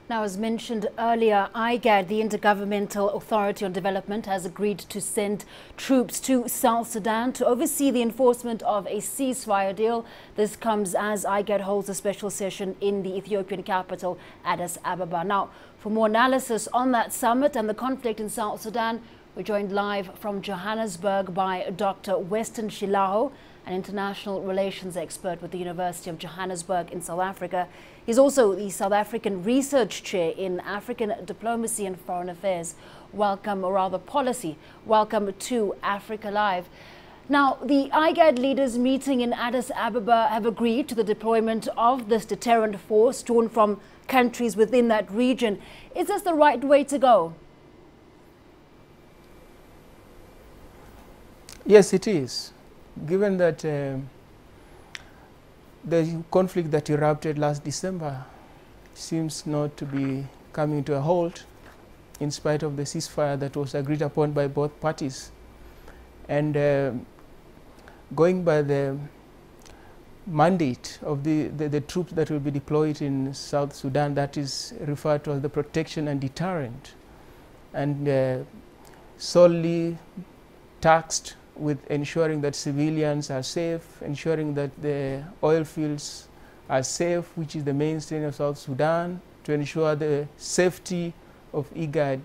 Now, as mentioned earlier, IGAD, the Intergovernmental Authority on Development, has agreed to send troops to South Sudan to oversee the enforcement of a ceasefire deal. This comes as IGAD holds a special session in the Ethiopian capital, Addis Ababa. Now, for more analysis on that summit and the conflict in South Sudan, we're joined live from Johannesburg by Dr. Westen Shilaho, an international relations expert with the University of Johannesburg in South Africa. He's also the South African Research Chair in African Diplomacy and Foreign Affairs. Welcome, or rather policy. Welcome to Africa Live. Now, the IGAD leaders meeting in Addis Ababa have agreed to the deployment of this deterrent force drawn from countries within that region. Is this the right way to go? Yes, it is. Given that the conflict that erupted last December seems not to be coming to a halt in spite of the ceasefire that was agreed upon by both parties. And going by the mandate of the troops that will be deployed in South Sudan, that is referred to as the protection and deterrent, and solely tasked with ensuring that civilians are safe, ensuring that the oil fields are safe, which is the mainstay of South Sudan, to ensure the safety of IGAD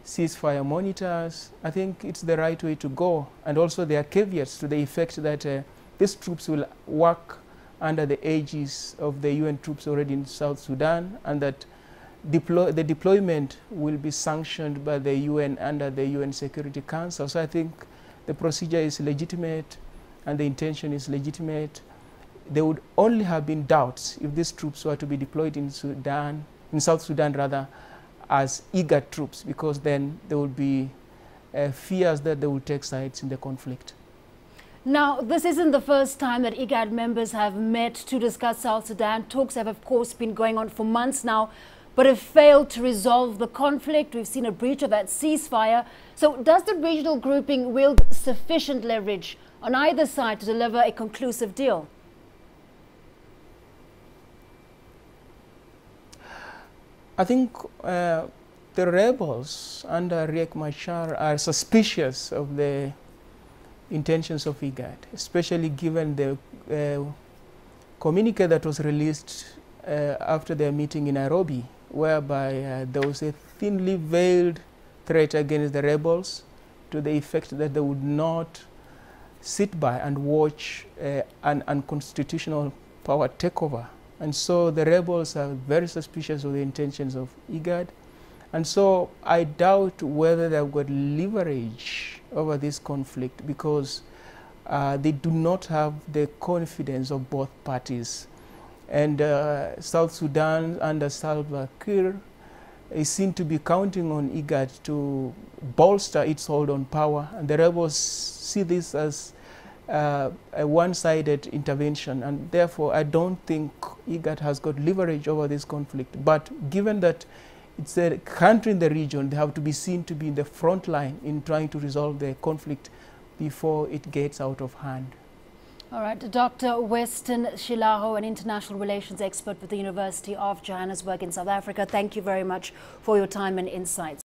ceasefire monitors. I think it's the right way to go. And also there are caveats to the effect that these troops will work under the aegis of the UN troops already in South Sudan, and that the deployment will be sanctioned by the UN under the UN Security Council. So I think the procedure is legitimate and the intention is legitimate. There would only have been doubts if these troops were to be deployed in Sudan, in South Sudan rather, as IGAD troops, because then there would be fears that they would take sides in the conflict. Now, this isn't the first time that IGAD members have met to discuss South Sudan. Talks have, of course, been going on for months now, but have failed to resolve the conflict. We've seen a breach of that ceasefire. So does the regional grouping wield sufficient leverage on either side to deliver a conclusive deal? I think the rebels under Riek Machar are suspicious of the intentions of IGAD, especially given the communique that was released after their meeting in Nairobi, whereby there was a thinly veiled threat against the rebels to the effect that they would not sit by and watch an unconstitutional power takeover. And so the rebels are very suspicious of the intentions of IGAD. And so I doubt whether they've got leverage over this conflict, because they do not have the confidence of both parties. And South Sudan under Salva Kiir is seen to be counting on IGAD to bolster its hold on power, and the rebels see this as a one-sided intervention, and therefore I don't think IGAD has got leverage over this conflict. But given that it's a country in the region, they have to be seen to be in the front line in trying to resolve the conflict before it gets out of hand. All right, Dr. Westen Shilaho, an international relations expert with the University of Johannesburg in South Africa, thank you very much for your time and insights.